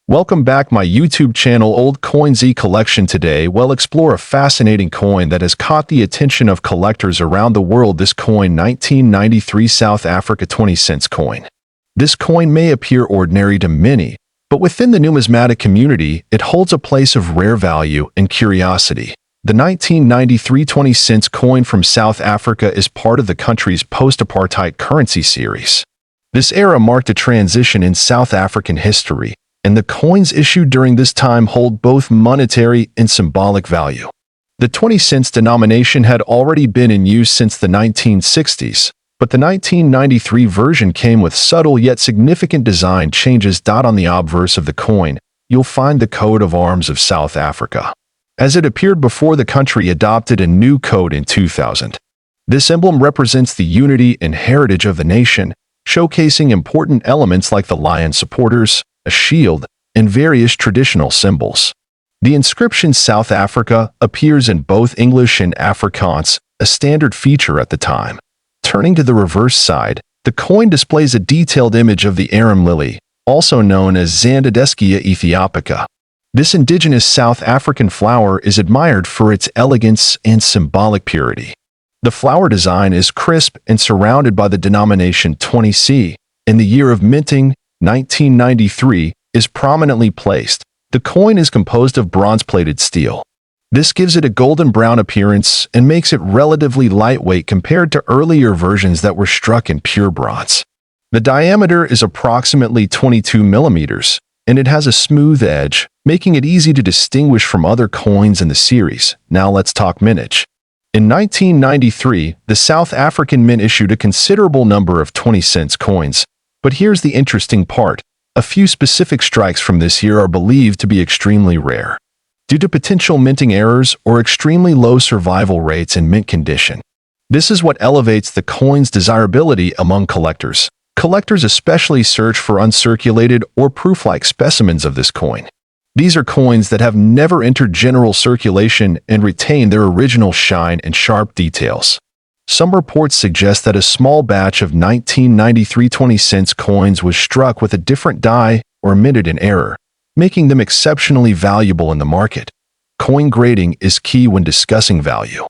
Welcome back my YouTube channel Old Coin ZEE Collection. Today we'll explore a fascinating coin that has caught the attention of collectors around the world. This coin, 1993 South Africa 20 cents coin. This coin may appear ordinary to many, but within the numismatic community, it holds a place of rare value and curiosity. The 1993 20 cents coin from South Africa is part of the country's post-apartheid currency series. This era marked a transition in South African history, and the coins issued during this time hold both monetary and symbolic value. The 20 cents denomination had already been in use since the 1960s, but the 1993 version came with subtle yet significant design changes. On the obverse of the coin, you'll find the coat of arms of South Africa, as it appeared before the country adopted a new code in 2000. This emblem represents the unity and heritage of the nation, showcasing important elements like the lion supporters, a shield, and various traditional symbols. The inscription South Africa appears in both English and Afrikaans, a standard feature at the time. Turning to the reverse side, the coin displays a detailed image of the arum lily, also known as Zandadeschia ethiopica. This indigenous South African flower is admired for its elegance and symbolic purity. The flower design is crisp and surrounded by the denomination 20C, and the year of minting, 1993, is prominently placed. The coin is composed of bronze-plated steel. This gives it a golden brown appearance and makes it relatively lightweight compared to earlier versions that were struck in pure bronze. The diameter is approximately 22 millimeters, and it has a smooth edge, making it easy to distinguish from other coins in the series. Now let's talk mintage. In 1993, the South African Mint issued a considerable number of 20 cents coins. But here's the interesting part. A few specific strikes from this year are believed to be extremely rare, due to potential minting errors or extremely low survival rates in mint condition. This is what elevates the coin's desirability among collectors. Collectors especially search for uncirculated or proof-like specimens of this coin. These are coins that have never entered general circulation and retain their original shine and sharp details. Some reports suggest that a small batch of 1993 20 cents coins was struck with a different die or minted in error, making them exceptionally valuable in the market. Coin grading is key when discussing value.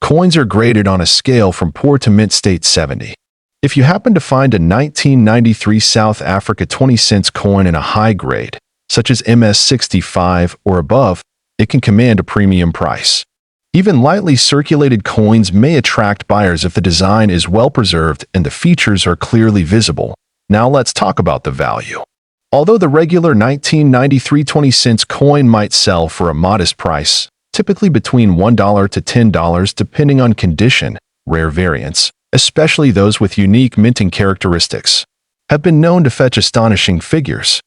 Coins are graded on a scale from poor to mint state 70. If you happen to find a 1993 South Africa 20 cents coin in a high grade, such as MS65 or above, it can command a premium price. Even lightly circulated coins may attract buyers if the design is well preserved and the features are clearly visible. Now let's talk about the value. Although the regular 1993 20 cents coin might sell for a modest price, typically between $1 to $10 depending on condition, rare variants, especially those with unique minting characteristics, have been known to fetch astonishing figures.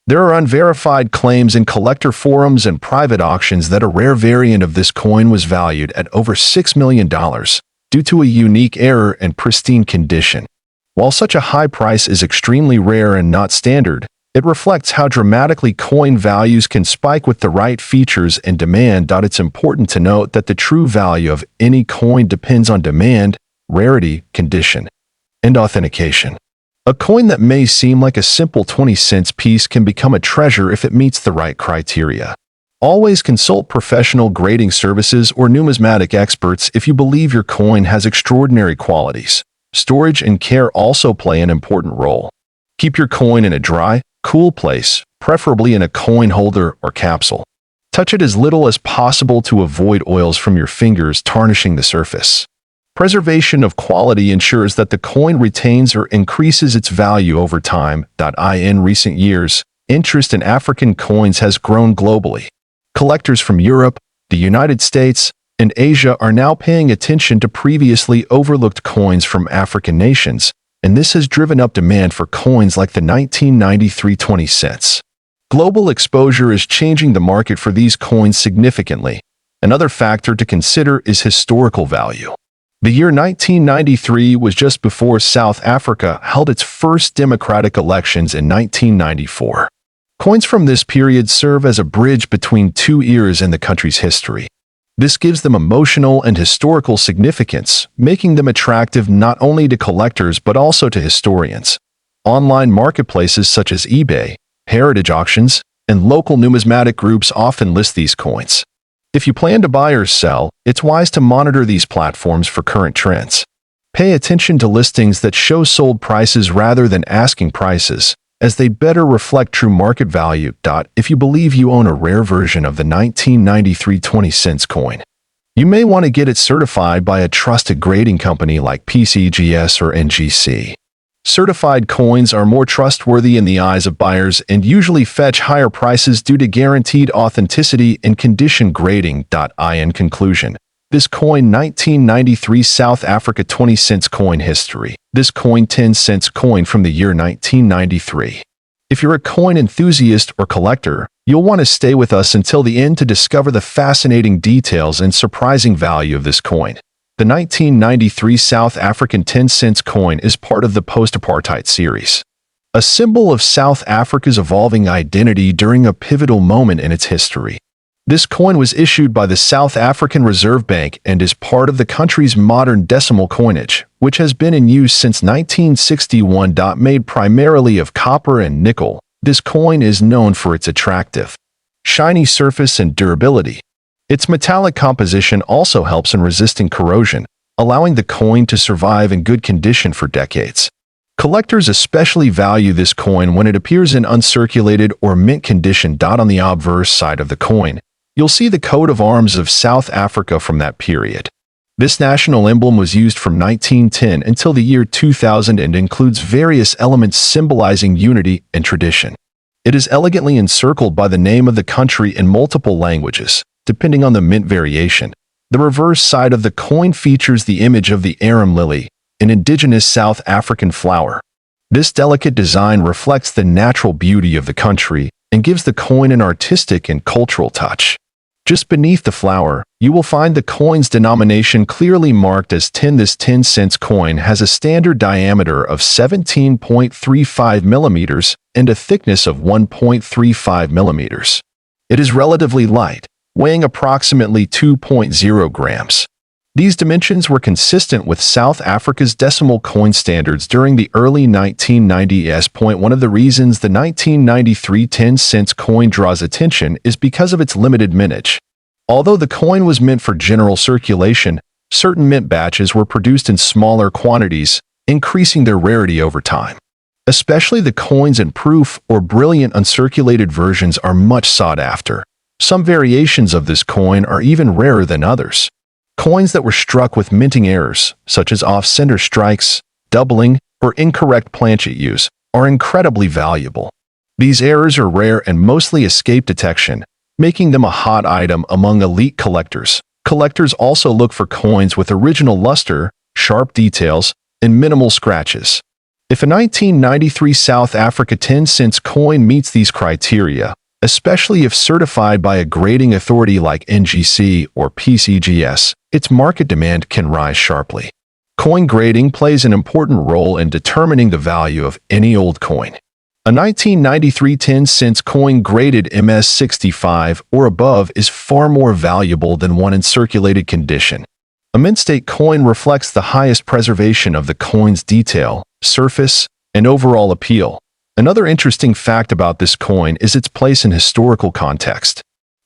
There are unverified claims in collector forums and private auctions that a rare variant of this coin was valued at over $6 million due to a unique error and pristine condition. While such a high price is extremely rare and not standard, it reflects how dramatically coin values can spike with the right features and demand. It's important to note that the true value of any coin depends on demand, rarity, condition, and authentication. A coin that may seem like a simple 20 cents piece can become a treasure if it meets the right criteria. Always consult professional grading services or numismatic experts if you believe your coin has extraordinary qualities. Storage and care also play an important role. Keep your coin in a dry, cool place, preferably in a coin holder or capsule. Touch it as little as possible to avoid oils from your fingers tarnishing the surface. Preservation of quality ensures that the coin retains or increases its value over time. In recent years, interest in African coins has grown globally. Collectors from Europe, the United States, and Asia are now paying attention to previously overlooked coins from African nations, and this has driven up demand for coins like the 1993 20 cents. Global exposure is changing the market for these coins significantly. Another factor to consider is historical value. The year 1993 was just before South Africa held its first democratic elections in 1994. Coins from this period serve as a bridge between two eras in the country's history. This gives them emotional and historical significance, making them attractive not only to collectors but also to historians. Online marketplaces such as eBay, heritage auctions, and local numismatic groups often list these coins. If you plan to buy or sell, it's wise to monitor these platforms for current trends. Pay attention to listings that show sold prices rather than asking prices, as they better reflect true market value. If you believe you own a rare version of the 1993 20-cent coin, you may want to get it certified by a trusted grading company like PCGS or NGC. Certified coins are more trustworthy in the eyes of buyers and usually fetch higher prices due to guaranteed authenticity and condition grading. In conclusion, this coin 1993 South Africa 20-cent coin history. This coin 10-cent coin from the year 1993. If you're a coin enthusiast or collector, you'll want to stay with us until the end to discover the fascinating details and surprising value of this coin. The 1993 South African 10-cent coin is part of the post-apartheid series, a symbol of South Africa's evolving identity during a pivotal moment in its history. This coin was issued by the South African Reserve Bank and is part of the country's modern decimal coinage, which has been in use since 1961. Made primarily of copper and nickel, this coin is known for its attractive, shiny surface and durability. Its metallic composition also helps in resisting corrosion, allowing the coin to survive in good condition for decades. Collectors especially value this coin when it appears in uncirculated or mint condition. On the obverse side of the coin, you'll see the coat of arms of South Africa from that period. This national emblem was used from 1910 until the year 2000 and includes various elements symbolizing unity and tradition. It is elegantly encircled by the name of the country in multiple languages, depending on the mint variation. The reverse side of the coin features the image of the arum lily, an indigenous South African flower. This delicate design reflects the natural beauty of the country and gives the coin an artistic and cultural touch. Just beneath the flower, you will find the coin's denomination clearly marked as 10. This 10-cent coin has a standard diameter of 17.35 millimeters and a thickness of 1.35 millimeters. It is relatively light, weighing approximately 2.0 grams. These dimensions were consistent with South Africa's decimal coin standards during the early 1990s. One of the reasons the 1993 10-cent coin draws attention is because of its limited mintage. Although the coin was meant for general circulation, certain mint batches were produced in smaller quantities, increasing their rarity over time. Especially the coins in proof or brilliant uncirculated versions are much sought after. Some variations of this coin are even rarer than others. Coins that were struck with minting errors, such as off-center strikes, doubling, or incorrect planchet use, are incredibly valuable. These errors are rare and mostly escape detection, making them a hot item among elite collectors. Collectors also look for coins with original luster, sharp details, and minimal scratches. If a 1993 South Africa 10-cent coin meets these criteria, especially if certified by a grading authority like NGC or PCGS, its market demand can rise sharply. Coin grading plays an important role in determining the value of any old coin. A 1993 10-cent coin graded MS65 or above is far more valuable than one in circulated condition. A mint state coin reflects the highest preservation of the coin's detail, surface, and overall appeal. Another interesting fact about this coin is its place in historical context.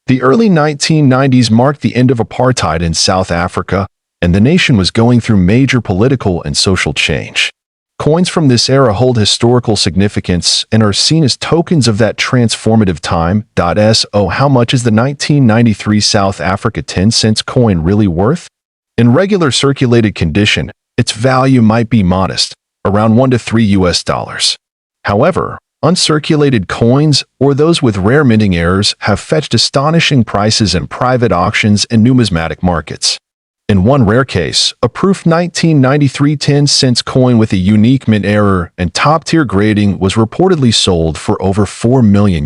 The early 1990s marked the end of apartheid in South Africa, and the nation was going through major political and social change. Coins from this era hold historical significance and are seen as tokens of that transformative time. So how much is the 1993 South Africa 10-cent coin really worth? In regular circulated condition, its value might be modest, around $1 to $3. However, uncirculated coins, or those with rare minting errors, have fetched astonishing prices in private auctions and numismatic markets. In one rare case, a proof 1993 10-cent coin with a unique mint error and top-tier grading was reportedly sold for over $4 million.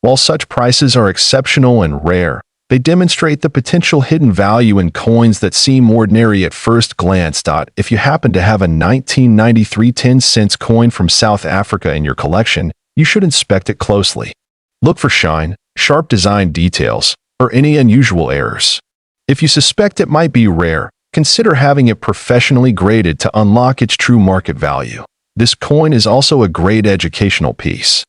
While such prices are exceptional and rare, they demonstrate the potential hidden value in coins that seem ordinary at first glance. If you happen to have a 1993 10-cent coin from South Africa in your collection, you should inspect it closely. Look for shine, sharp design details, or any unusual errors. If you suspect it might be rare, consider having it professionally graded to unlock its true market value. This coin is also a great educational piece.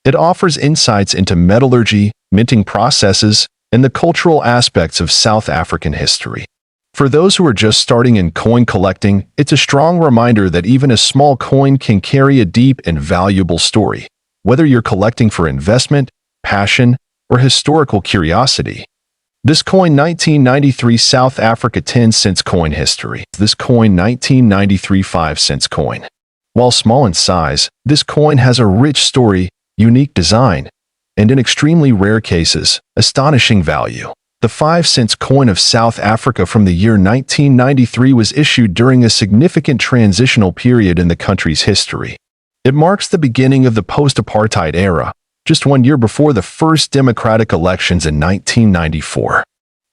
It offers insights into metallurgy, minting processes, and the cultural aspects of South African history. For those who are just starting in coin collecting, it's a strong reminder that even a small coin can carry a deep and valuable story, whether you're collecting for investment, passion, or historical curiosity. This coin 1993 South Africa 10 cents coin history. This coin 1993 5 cents coin. While small in size, this coin has a rich story, unique design, and in extremely rare cases, astonishing value. The 5 cents coin of South Africa from the year 1993 was issued during a significant transitional period in the country's history. It marks the beginning of the post-apartheid era, just 1 year before the first democratic elections in 1994.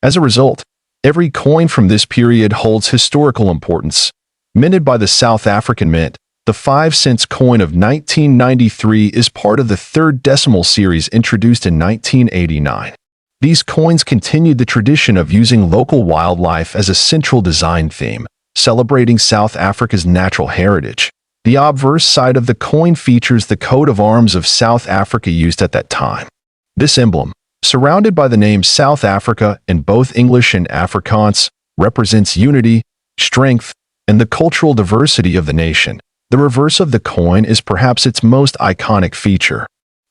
As a result, every coin from this period holds historical importance. Minted by the South African Mint, the 5 cents coin of 1993 is part of the third decimal series introduced in 1989. These coins continued the tradition of using local wildlife as a central design theme, celebrating South Africa's natural heritage. The obverse side of the coin features the coat of arms of South Africa used at that time. This emblem, surrounded by the name South Africa in both English and Afrikaans, represents unity, strength, and the cultural diversity of the nation. The reverse of the coin is perhaps its most iconic feature.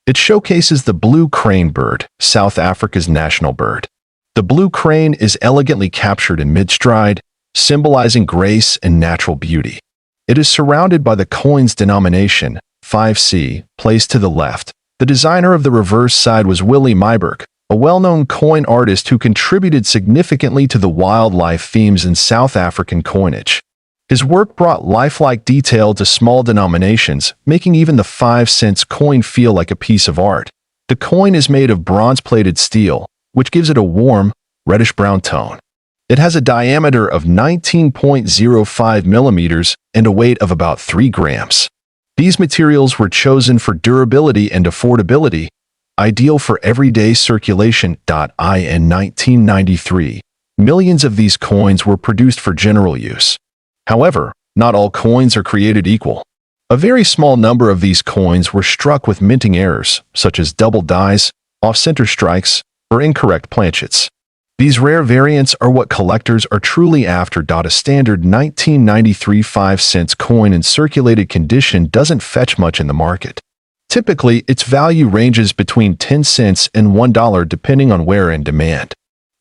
It showcases the blue crane bird, South Africa's national bird. The blue crane is elegantly captured in mid-stride, symbolizing grace and natural beauty. It is surrounded by the coin's denomination, 5C, placed to the left. The designer of the reverse side was Willie Myburgh, a well-known coin artist who contributed significantly to the wildlife themes in South African coinage. His work brought lifelike detail to small denominations, making even the 5 cents coin feel like a piece of art. The coin is made of bronze-plated steel, which gives it a warm, reddish-brown tone. It has a diameter of 19.05 millimeters and a weight of about 3 grams. These materials were chosen for durability and affordability, ideal for everyday circulation. In 1993, millions of these coins were produced for general use. However, not all coins are created equal. A very small number of these coins were struck with minting errors, such as double dies, off-center strikes, or incorrect planchets. These rare variants are what collectors are truly after. A standard 1993 5 cents coin in circulated condition doesn't fetch much in the market. Typically, its value ranges between 10 cents and $1 depending on wear and demand.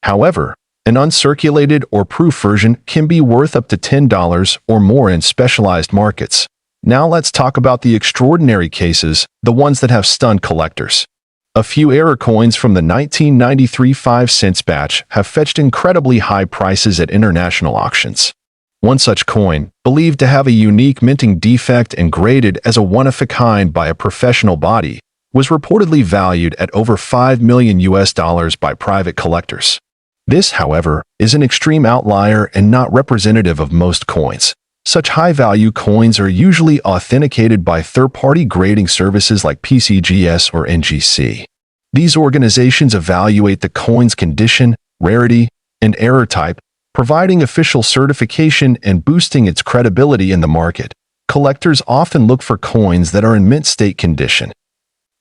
However, an uncirculated or proof version can be worth up to $10 or more in specialized markets. Now let's talk about the extraordinary cases, the ones that have stunned collectors. A few error coins from the 1993 5 cents batch have fetched incredibly high prices at international auctions. One such coin, believed to have a unique minting defect and graded as a one-of-a-kind by a professional body, was reportedly valued at over $5 million by private collectors. This, however, is an extreme outlier and not representative of most coins. Such high-value coins are usually authenticated by third-party grading services like PCGS or NGC. These organizations evaluate the coin's condition, rarity, and error type, providing official certification and boosting its credibility in the market. Collectors often look for coins that are in mint state condition,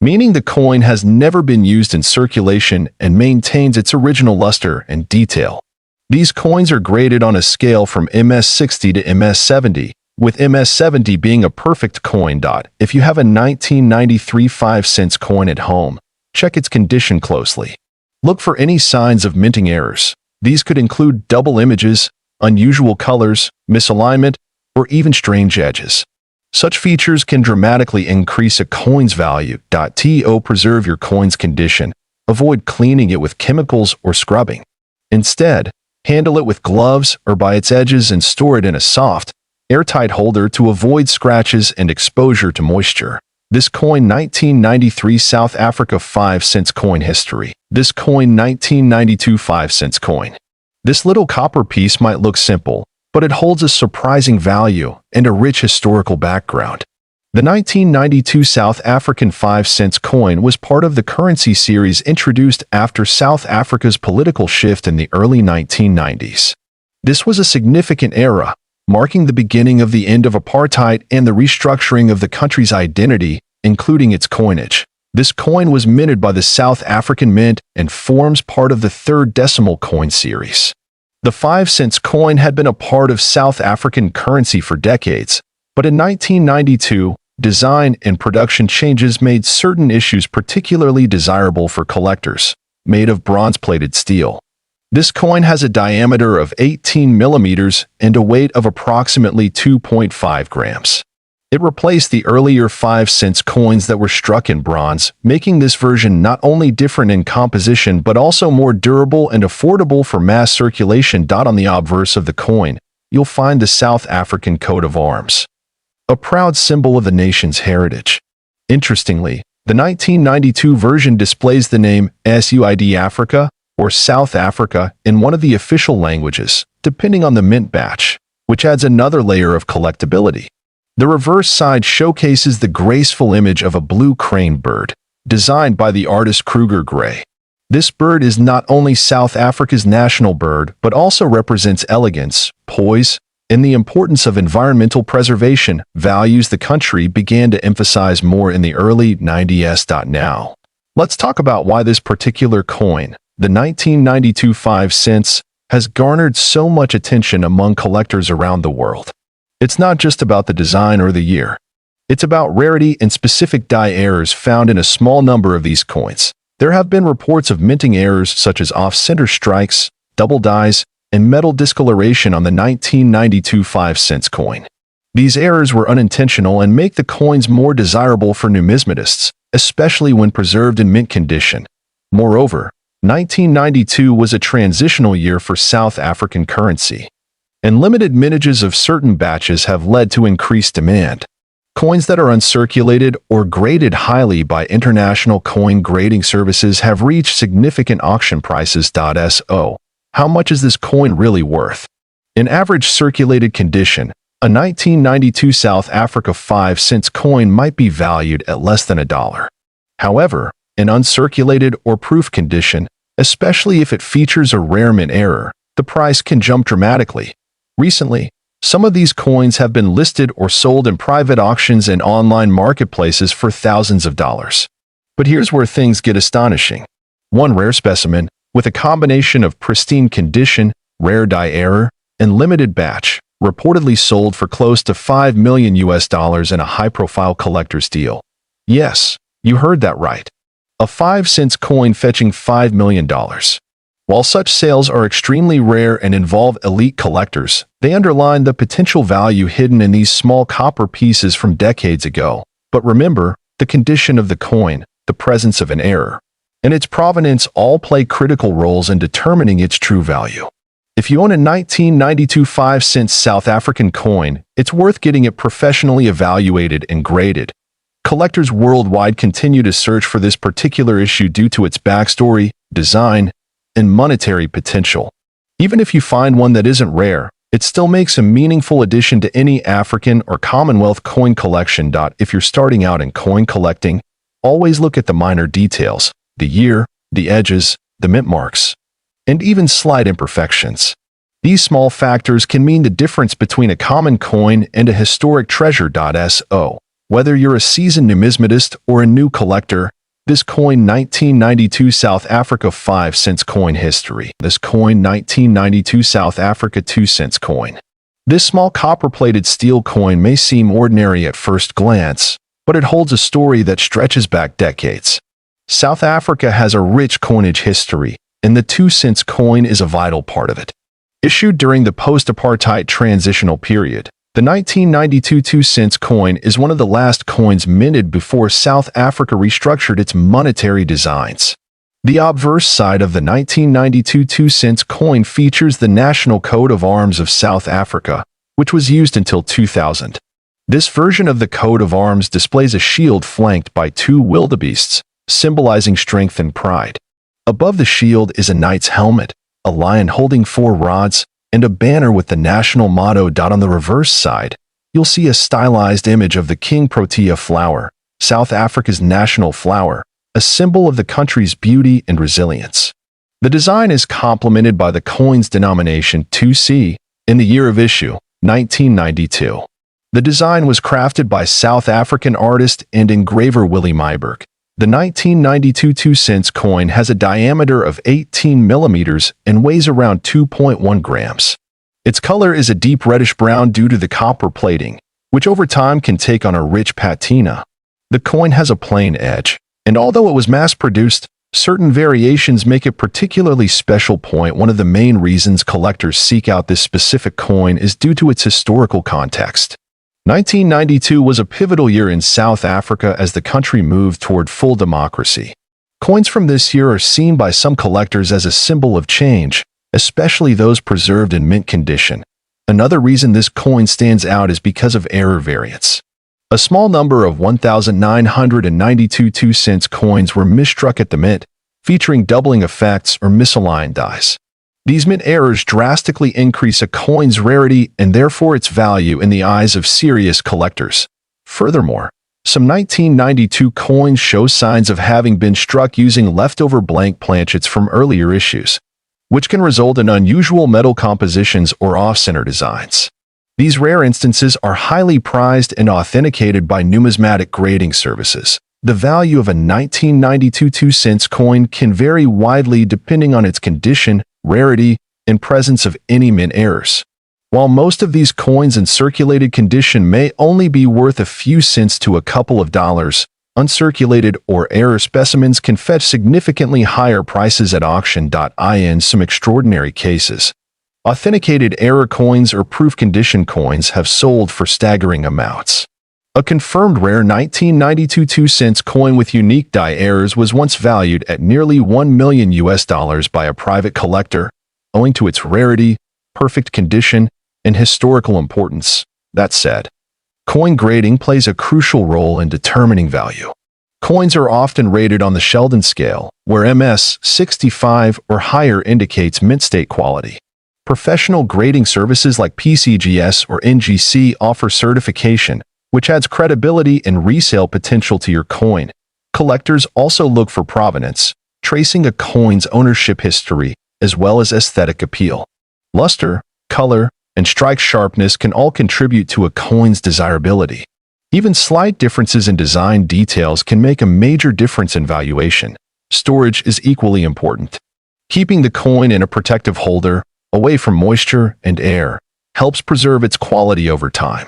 meaning the coin has never been used in circulation and maintains its original luster and detail. These coins are graded on a scale from MS60 to MS70, with MS70 being a perfect coin. If you have a 1993 5 cents coin at home, check its condition closely. Look for any signs of minting errors. These could include double images, unusual colors, misalignment, or even strange edges. Such features can dramatically increase a coin's value. Preserve your coin's condition. Avoid cleaning it with chemicals or scrubbing. Instead, handle it with gloves or by its edges and store it in a soft, airtight holder to avoid scratches and exposure to moisture. This coin 1993 South Africa 5 cents coin history. This coin 1992 5 cents coin. This little copper piece might look simple, but it holds a surprising value and a rich historical background. The 1992 South African 5 cents coin was part of the currency series introduced after South Africa's political shift in the early 1990s. This was a significant era, marking the beginning of the end of apartheid and the restructuring of the country's identity, including its coinage. This coin was minted by the South African Mint and forms part of the third decimal coin series. The 5-cent coin had been a part of South African currency for decades, but in 1992, design and production changes made certain issues particularly desirable for collectors. Made of bronze-plated steel, this coin has a diameter of 18 millimeters and a weight of approximately 2.5 grams. It replaced the earlier 5-cent coins that were struck in bronze, making this version not only different in composition but also more durable and affordable for mass circulation. On the obverse of the coin, you'll find the South African coat of arms, a proud symbol of the nation's heritage. Interestingly, the 1992 version displays the name SUID Africa or South Africa in one of the official languages, depending on the mint batch, which adds another layer of collectability. The reverse side showcases the graceful image of a blue crane bird, designed by the artist Kruger Gray. This bird is not only South Africa's national bird, but also represents elegance, poise, and the importance of environmental preservation, values the country began to emphasize more in the early 90s. Now, let's talk about why this particular coin, the 1992 5 cents, has garnered so much attention among collectors around the world. It's not just about the design or the year. It's about rarity and specific die errors found in a small number of these coins. There have been reports of minting errors such as off-center strikes, double dies, and metal discoloration on the 1992 5 cents coin. These errors were unintentional and make the coins more desirable for numismatists, especially when preserved in mint condition. Moreover, 1992 was a transitional year for South African currency, and limited mintages of certain batches have led to increased demand. Coins that are uncirculated or graded highly by international coin grading services have reached significant auction prices. So, how much is this coin really worth? In average circulated condition, a 1992 South Africa 5 cents coin might be valued at less than $1. However, in uncirculated or proof condition, especially if it features a rare mint error, the price can jump dramatically. Recently, some of these coins have been listed or sold in private auctions and online marketplaces for thousands of dollars. But here's where things get astonishing. One rare specimen, with a combination of pristine condition, rare die error, and limited batch, reportedly sold for close to $5 million in a high-profile collector's deal. Yes, you heard that right. A 5 cents coin fetching $5 million. While such sales are extremely rare and involve elite collectors, they underline the potential value hidden in these small copper pieces from decades ago. But remember, the condition of the coin, the presence of an error, and its provenance all play critical roles in determining its true value. If you own a 1992 5 cents South African coin, it's worth getting it professionally evaluated and graded. Collectors worldwide continue to search for this particular issue due to its backstory, design, and monetary potential. Even if you find one that isn't rare, it still makes a meaningful addition to any African or Commonwealth coin collection. If you're starting out in coin collecting, always look at the minor details, the year, the edges, the mint marks, and even slight imperfections. These small factors can mean the difference between a common coin and a historic treasure. So, whether you're a seasoned numismatist or a new collector, this coin 1992 South Africa 5 cents coin history. This coin 1992 South Africa 2 cents coin. This small copper-plated steel coin may seem ordinary at first glance, but it holds a story that stretches back decades. South Africa has a rich coinage history, and the 2 cents coin is a vital part of it. Issued during the post-apartheid transitional period, the 1992 2 cents coin is one of the last coins minted before South Africa restructured its monetary designs. The obverse side of the 1992 2 cents coin features the national coat of arms of South Africa, which was used until 2000. This version of the coat of arms displays a shield flanked by 2 wildebeests, symbolizing strength and pride. Above the shield is a knight's helmet, a lion holding 4 rods, and a banner with the national motto. On the reverse side, you'll see a stylized image of the King Protea flower, South Africa's national flower, a symbol of the country's beauty and resilience. The design is complemented by the coin's denomination 2C in the year of issue, 1992. The design was crafted by South African artist and engraver Willie Myburg. The 1992 2-cent coin has a diameter of 18 millimeters and weighs around 2.1 grams. Its color is a deep reddish-brown due to the copper plating, which over time can take on a rich patina. The coin has a plain edge, and although it was mass-produced, certain variations make it particularly special. One of the main reasons collectors seek out this specific coin is due to its historical context. 1992 was a pivotal year in South Africa as the country moved toward full democracy. Coins from this year are seen by some collectors as a symbol of change, especially those preserved in mint condition. Another reason this coin stands out is because of error variance. A small number of 1,992 2-cent coins were misstruck at the mint, featuring doubling effects or misaligned dies. These mint errors drastically increase a coin's rarity and therefore its value in the eyes of serious collectors. Furthermore, some 1992 coins show signs of having been struck using leftover blank planchets from earlier issues, which can result in unusual metal compositions or off-center designs. These rare instances are highly prized and authenticated by numismatic grading services. The value of a 1992 2-cent coin can vary widely depending on its condition, rarity, and presence of any mint errors. While most of these coins in circulated condition may only be worth a few cents to a couple of dollars, uncirculated or error specimens can fetch significantly higher prices at auction. In some extraordinary cases, authenticated error coins or proof condition coins have sold for staggering amounts. A confirmed rare 1992 2-cent coin with unique die errors was once valued at nearly $1 million by a private collector, owing to its rarity, perfect condition, and historical importance. That said, coin grading plays a crucial role in determining value. Coins are often rated on the Sheldon scale, where MS 65 or higher indicates mint state quality. Professional grading services like PCGS or NGC offer certification, which adds credibility and resale potential to your coin. Collectors also look for provenance, tracing a coin's ownership history, as well as aesthetic appeal. Luster, color, and strike sharpness can all contribute to a coin's desirability. Even slight differences in design details can make a major difference in valuation. Storage is equally important. Keeping the coin in a protective holder, away from moisture and air, helps preserve its quality over time.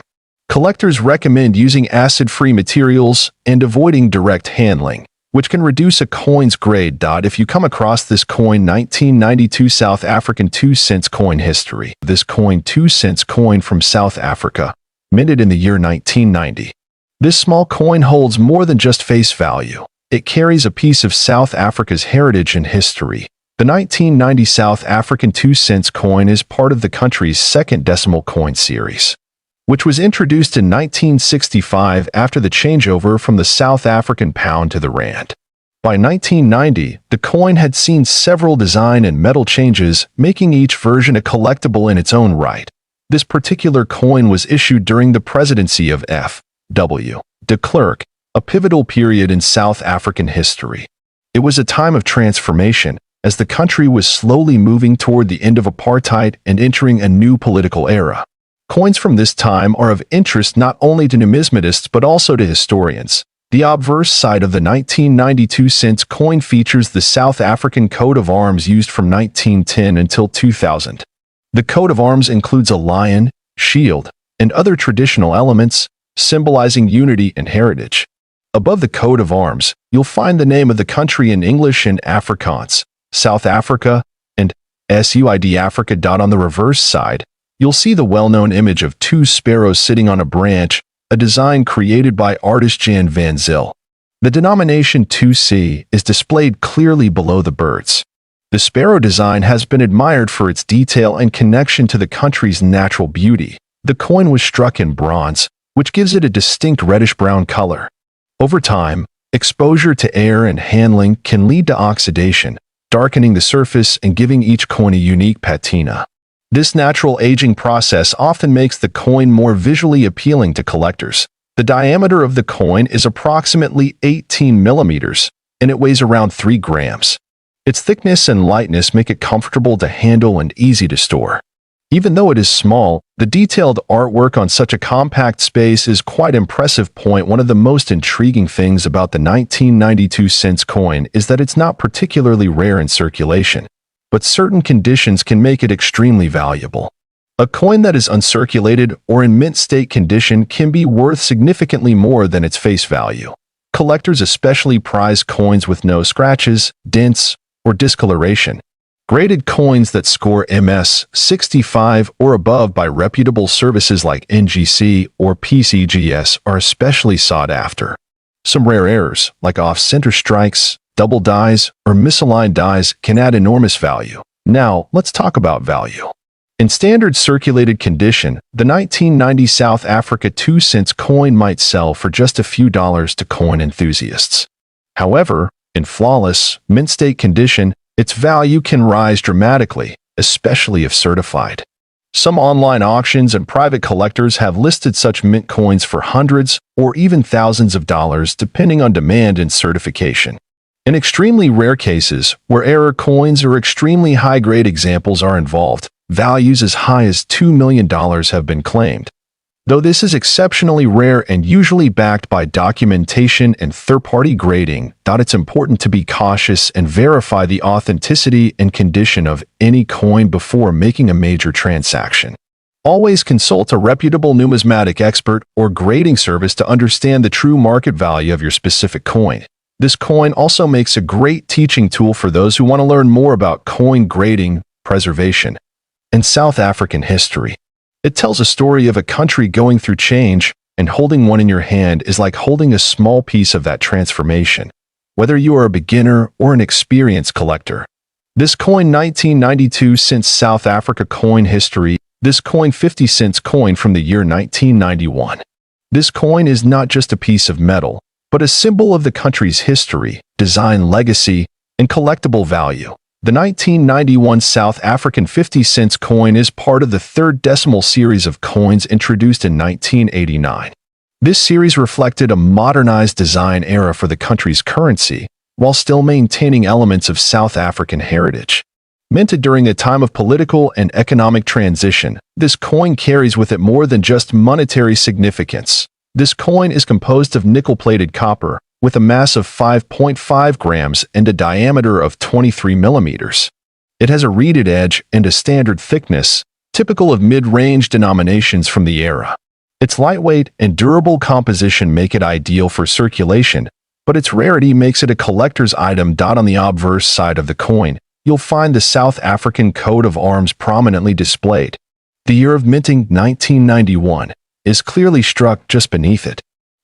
Collectors recommend using acid-free materials and avoiding direct handling, which can reduce a coin's grade. If you come across this coin 1992 South African 2-cent coin history. This coin 2-cent coin from South Africa, minted in the year 1990. This small coin holds more than just face value. It carries a piece of South Africa's heritage and history. The 1990 South African 2-cent coin is part of the country's second decimal coin series, which was introduced in 1965 after the changeover from the South African pound to the rand. By 1990, the coin had seen several design and metal changes, making each version a collectible in its own right. This particular coin was issued during the presidency of F.W. de Klerk, a pivotal period in South African history. It was a time of transformation, as the country was slowly moving toward the end of apartheid and entering a new political era. Coins from this time are of interest not only to numismatists but also to historians. The obverse side of the 1992 cent coin features the South African coat of arms used from 1910 until 2000. The coat of arms includes a lion, shield, and other traditional elements, symbolizing unity and heritage. Above the coat of arms, you'll find the name of the country in English and Afrikaans, South Africa, and SUID Africa. On the reverse side, you'll see the well-known image of two sparrows sitting on a branch, a design created by artist Jan van Zyl. The denomination 2C is displayed clearly below the birds. The sparrow design has been admired for its detail and connection to the country's natural beauty. The coin was struck in bronze, which gives it a distinct reddish-brown color. Over time, exposure to air and handling can lead to oxidation, darkening the surface and giving each coin a unique patina. This natural aging process often makes the coin more visually appealing to collectors. The diameter of the coin is approximately 18 millimeters, and it weighs around 3 grams. Its thickness and lightness make it comfortable to handle and easy to store. Even though it is small, the detailed artwork on such a compact space is quite impressive. One of the most intriguing things about the 1992 cents coin is that it's not particularly rare in circulation, but certain conditions can make it extremely valuable. A coin that is uncirculated or in mint state condition can be worth significantly more than its face value. Collectors especially prize coins with no scratches, dents, or discoloration. Graded coins that score MS 65 or above by reputable services like NGC or PCGS are especially sought after. Some rare errors, like off-center strikes, double dies, or misaligned dies, can add enormous value. Now, let's talk about value. In standard circulated condition, the 1990 South Africa 2 cents coin might sell for just a few dollars to coin enthusiasts. However, in flawless, mint state condition, its value can rise dramatically, especially if certified. Some online auctions and private collectors have listed such mint coins for hundreds or even thousands of dollars depending on demand and certification. In extremely rare cases, where error coins or extremely high-grade examples are involved, values as high as $2 million have been claimed. Though this is exceptionally rare and usually backed by documentation and third-party grading, it's important to be cautious and verify the authenticity and condition of any coin before making a major transaction. Always consult a reputable numismatic expert or grading service to understand the true market value of your specific coin. This coin also makes a great teaching tool for those who want to learn more about coin grading, preservation, and South African history. It tells a story of a country going through change, and holding one in your hand is like holding a small piece of that transformation. Whether you are a beginner or an experienced collector. This coin 1992 cents South Africa coin history. This coin 50 cents coin from the year 1991. This coin is not just a piece of metal, but a symbol of the country's history, design legacy, and collectible value. The 1991 South African 50 cents coin is part of the third decimal series of coins introduced in 1989. This series reflected a modernized design era for the country's currency, while still maintaining elements of South African heritage. Minted during a time of political and economic transition, this coin carries with it more than just monetary significance. This coin is composed of nickel-plated copper, with a mass of 5.5 grams and a diameter of 23 millimeters. It has a reeded edge and a standard thickness, typical of mid-range denominations from the era. Its lightweight and durable composition make it ideal for circulation, but its rarity makes it a collector's item. On the obverse side of the coin, you'll find the South African coat of arms prominently displayed. The year of minting, 1991, is clearly struck just beneath it.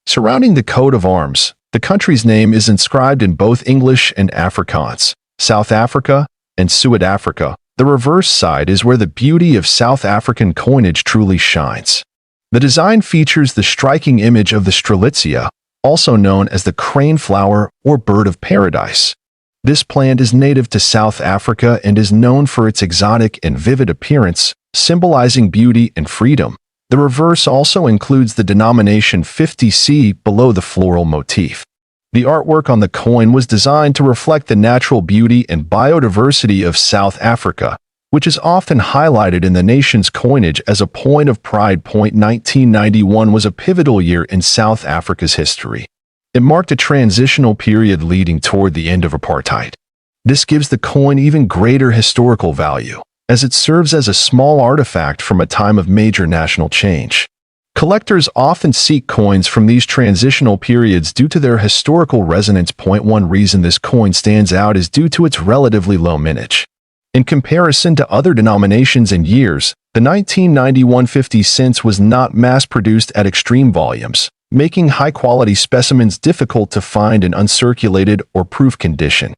Surrounding the coat of arms, the country's name is inscribed in both English and Afrikaans, South Africa and Suid-Africa. The reverse side is where the beauty of South African coinage truly shines. The design features the striking image of the strelitzia, also known as the crane flower or bird of paradise. This plant is native to South Africa and is known for its exotic and vivid appearance, symbolizing beauty and freedom. The reverse also includes the denomination 50C below the floral motif. The artwork on the coin was designed to reflect the natural beauty and biodiversity of South Africa, which is often highlighted in the nation's coinage as a point of pride. 1991 was a pivotal year in South Africa's history. It marked a transitional period leading toward the end of apartheid. This gives the coin even greater historical value, as it serves as a small artifact from a time of major national change. Collectors often seek coins from these transitional periods due to their historical resonance. One reason this coin stands out is due to its relatively low mintage. In comparison to other denominations and years, the 1991 50 cents was not mass-produced at extreme volumes, making high-quality specimens difficult to find in uncirculated or proof condition.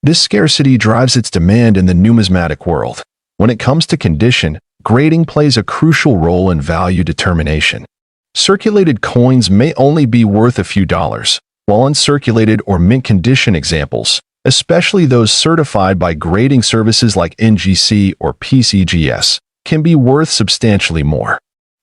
This scarcity drives its demand in the numismatic world. When it comes to condition, grading plays a crucial role in value determination. Circulated coins may only be worth a few dollars, while uncirculated or mint condition examples, especially those certified by grading services like NGC or PCGS, can be worth substantially more.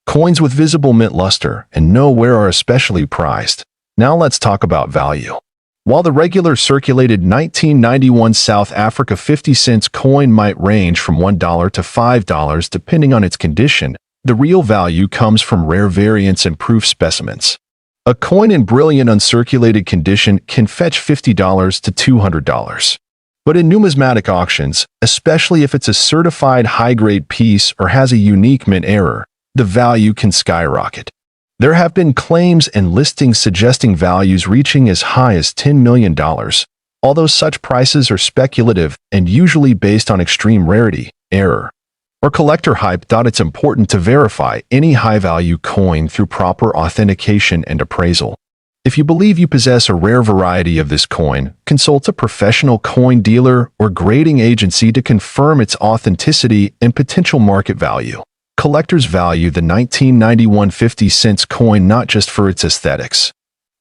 Coins with visible mint luster and no wear are especially prized. Now let's talk about value. While the regular circulated 1991 South Africa 50-cent coin might range from $1 to $5 depending on its condition, the real value comes from rare variants and proof specimens. A coin in brilliant uncirculated condition can fetch $50 to $200. But in numismatic auctions, especially if it's a certified high-grade piece or has a unique mint error, the value can skyrocket. There have been claims and listings suggesting values reaching as high as $10 million, although such prices are speculative and usually based on extreme rarity, error, or collector hype. It's important to verify any high-value coin through proper authentication and appraisal. If you believe you possess a rare variety of this coin, consult a professional coin dealer or grading agency to confirm its authenticity and potential market value. Collectors value the 1991 50-cent coin not just for its aesthetics,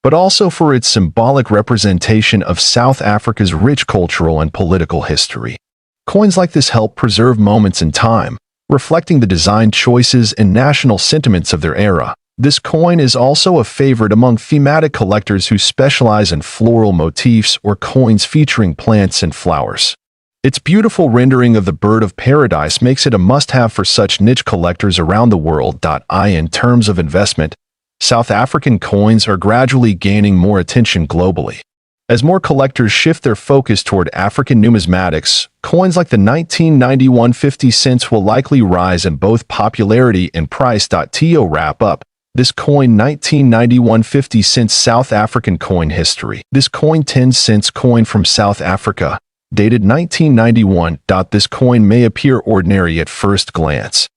but also for its symbolic representation of South Africa's rich cultural and political history. Coins like this help preserve moments in time, reflecting the design choices and national sentiments of their era. This coin is also a favorite among thematic collectors who specialize in floral motifs or coins featuring plants and flowers. Its beautiful rendering of the bird of paradise makes it a must-have for such niche collectors around the world. In terms of investment, South African coins are gradually gaining more attention globally. As more collectors shift their focus toward African numismatics, coins like the 1991 50 cents will likely rise in both popularity and price. To wrap up, this coin 1991 50 cents South African coin history. This coin 10 cents coin from South Africa, dated 1991. This coin may appear ordinary at first glance,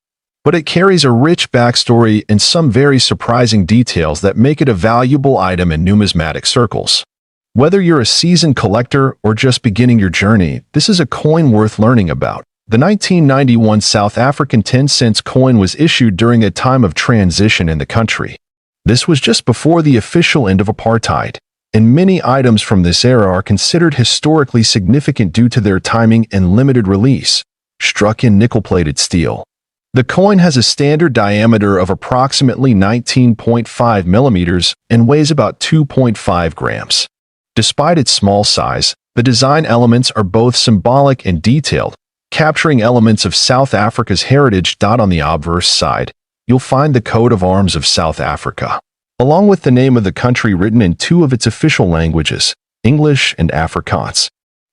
but it carries a rich backstory and some very surprising details that make it a valuable item in numismatic circles. Whether you're a seasoned collector or just beginning your journey, this is a coin worth learning about. The 1991 South African 10 cents coin was issued during a time of transition in the country. This was just before the official end of apartheid, and many items from this era are considered historically significant due to their timing and limited release. Struck in nickel-plated steel. The coin has a standard diameter of approximately 19.5 millimeters and weighs about 2.5 grams. Despite its small size, the design elements are both symbolic and detailed, capturing elements of South Africa's heritage. On the obverse side, you'll find the coat of arms of South Africa, along with the name of the country written in two of its official languages, English and Afrikaans.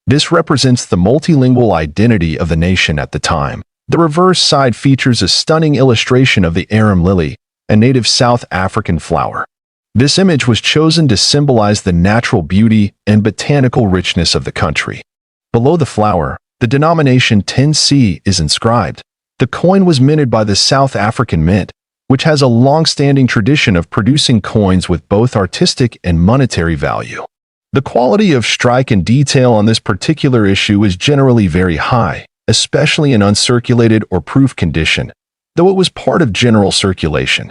This represents the multilingual identity of the nation at the time. The reverse side features a stunning illustration of the arum lily, a native South African flower. This image was chosen to symbolize the natural beauty and botanical richness of the country. Below the flower, the denomination 10C is inscribed. The coin was minted by the South African Mint, which has a long-standing tradition of producing coins with both artistic and monetary value. The quality of strike and detail on this particular issue is generally very high, especially in uncirculated or proof condition, though it was part of general circulation.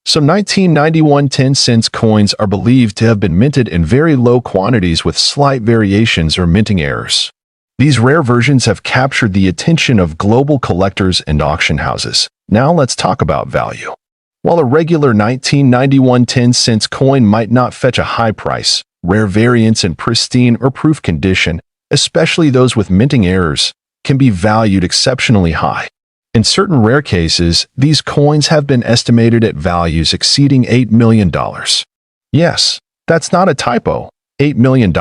Some 1991 10 cents coins are believed to have been minted in very low quantities with slight variations or minting errors. These rare versions have captured the attention of global collectors and auction houses. Now let's talk about value. While a regular 1991 10 cents coin might not fetch a high price, rare variants in pristine or proof condition, especially those with minting errors, can be valued exceptionally high. In certain rare cases, these coins have been estimated at values exceeding $8 million. Yes, that's not a typo, $8 million,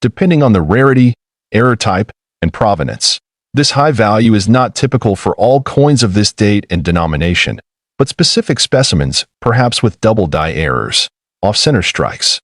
depending on the rarity, error type, and provenance. This high value is not typical for all coins of this date and denomination, but specific specimens, perhaps with double die errors, off-center strikes,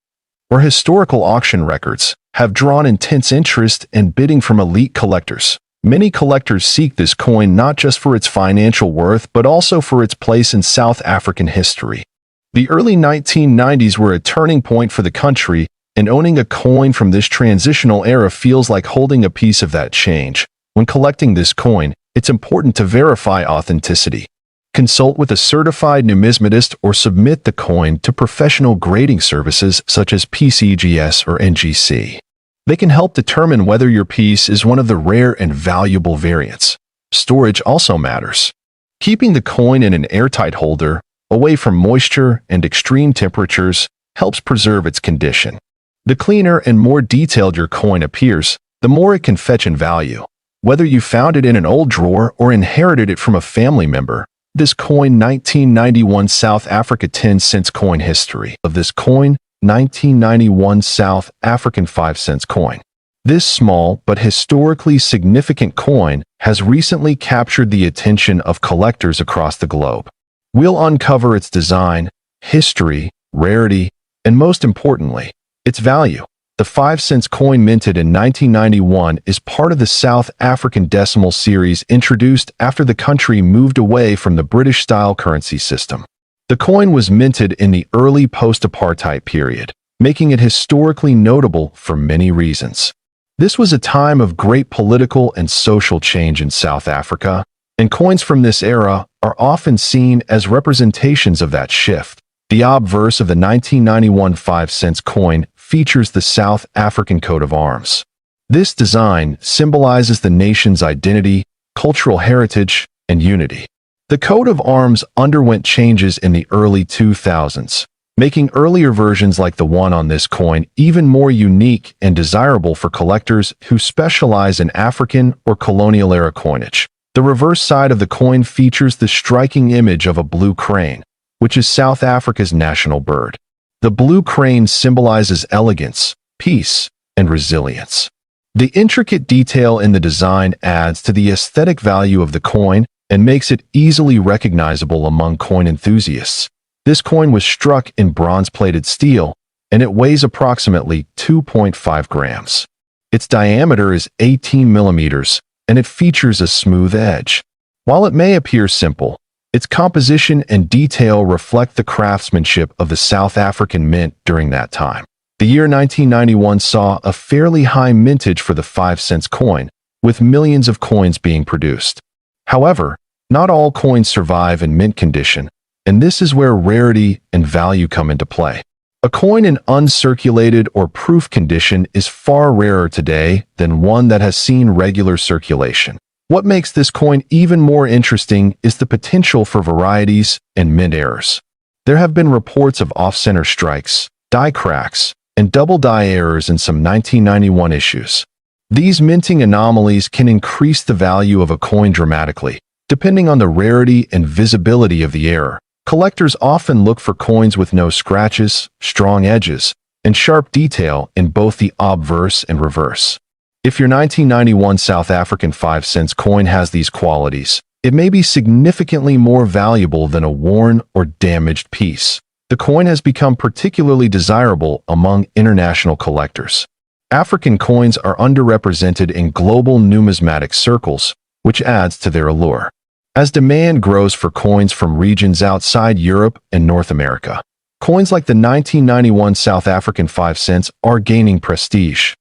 or historical auction records, have drawn intense interest and bidding from elite collectors. Many collectors seek this coin not just for its financial worth but also for its place in South African history. The early 1990s were a turning point for the country, and owning a coin from this transitional era feels like holding a piece of that change. When collecting this coin, it's important to verify authenticity. Consult with a certified numismatist or submit the coin to professional grading services such as PCGS or NGC. They can help determine whether your piece is one of the rare and valuable variants. Storage also matters. Keeping the coin in an airtight holder, away from moisture and extreme temperatures, helps preserve its condition. The cleaner and more detailed your coin appears, the more it can fetch in value. Whether you found it in an old drawer or inherited it from a family member, this coin 1991 South Africa 10 cents coin. History of this coin: 1991 South African 5 cents coin. This small but historically significant coin has recently captured the attention of collectors across the globe. We'll uncover its design, history, rarity, and most importantly, its value. The 5 cents coin, minted in 1991, is part of the South African decimal series introduced after the country moved away from the British-style currency system. The coin was minted in the early post-apartheid period, making it historically notable for many reasons. This was a time of great political and social change in South Africa, and coins from this era are often seen as representations of that shift. The obverse of the 1991 5 cents coin features the South African coat of arms. This design symbolizes the nation's identity, cultural heritage, and unity. The coat of arms underwent changes in the early 2000s, making earlier versions like the one on this coin even more unique and desirable for collectors who specialize in African or colonial-era coinage. The reverse side of the coin features the striking image of a blue crane, which is South Africa's national bird. The blue crane symbolizes elegance, peace, and resilience. The intricate detail in the design adds to the aesthetic value of the coin and makes it easily recognizable among coin enthusiasts. This coin was struck in bronze-plated steel, and it weighs approximately 2.5 grams. Its diameter is 18 millimeters, and it features a smooth edge. While it may appear simple, its composition and detail reflect the craftsmanship of the South African mint during that time. The year 1991 saw a fairly high mintage for the 5 cents coin, with millions of coins being produced. However, not all coins survive in mint condition, and this is where rarity and value come into play. A coin in uncirculated or proof condition is far rarer today than one that has seen regular circulation. What makes this coin even more interesting is the potential for varieties and mint errors. There have been reports of off-center strikes, die cracks, and double die errors in some 1991 issues. These minting anomalies can increase the value of a coin dramatically, depending on the rarity and visibility of the error. Collectors often look for coins with no scratches, strong edges, and sharp detail in both the obverse and reverse. If your 1991 South African 5 cents coin has these qualities, it may be significantly more valuable than a worn or damaged piece. The coin has become particularly desirable among international collectors. African coins are underrepresented in global numismatic circles, which adds to their allure. As demand grows for coins from regions outside Europe and North America, coins like the 1991 South African 5 cents are gaining prestige.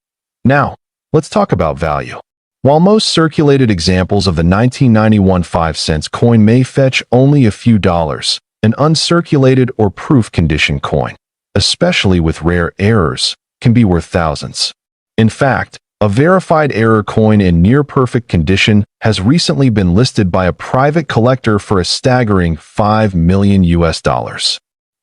Now, let's talk about value. While most circulated examples of the 1991 5 cents coin may fetch only a few dollars, an uncirculated or proof condition coin, especially with rare errors, can be worth thousands. In fact, a verified error coin in near-perfect condition has recently been listed by a private collector for a staggering $5 million.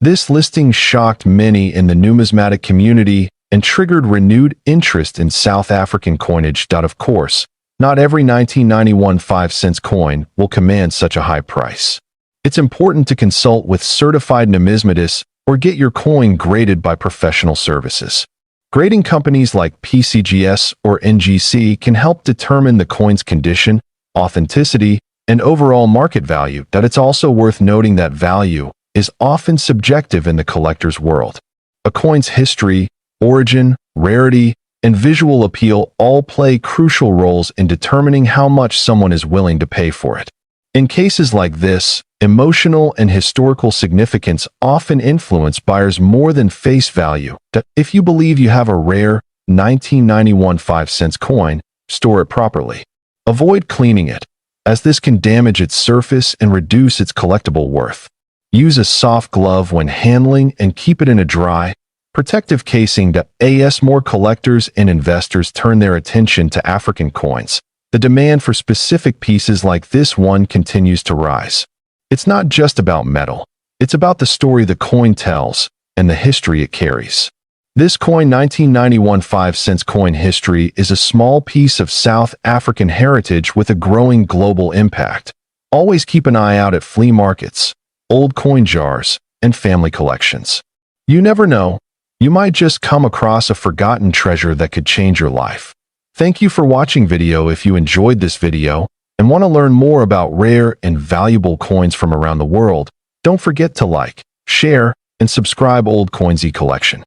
This listing shocked many in the numismatic community and triggered renewed interest in South African coinage. Of course, not every 1991 5 cents coin will command such a high price. It's important to consult with certified numismatists or get your coin graded by professional services. Grading companies like PCGS or NGC can help determine the coin's condition, authenticity, and overall market value. It's also worth noting that value is often subjective in the collector's world. A coin's history, origin, rarity, and visual appeal all play crucial roles in determining how much someone is willing to pay for it. In cases like this, emotional and historical significance often influence buyers more than face value. If you believe you have a rare 1991 5 cents coin, store it properly. Avoid cleaning it, as this can damage its surface and reduce its collectible worth. Use a soft glove when handling and keep it in a dry, protective casing. As more collectors and investors turn their attention to African coins, the demand for specific pieces like this one continues to rise. It's not just about metal, it's about the story the coin tells and the history it carries. This coin 1991 5-cent coin history is a small piece of South African heritage with a growing global impact. Always keep an eye out at flea markets, old coin jars, and family collections. You never know, you might just come across a forgotten treasure that could change your life. Thank you for watching video. If you enjoyed this video and want to learn more about rare and valuable coins from around the world, don't forget to like, share, and subscribe Old Coin ZEE Collection.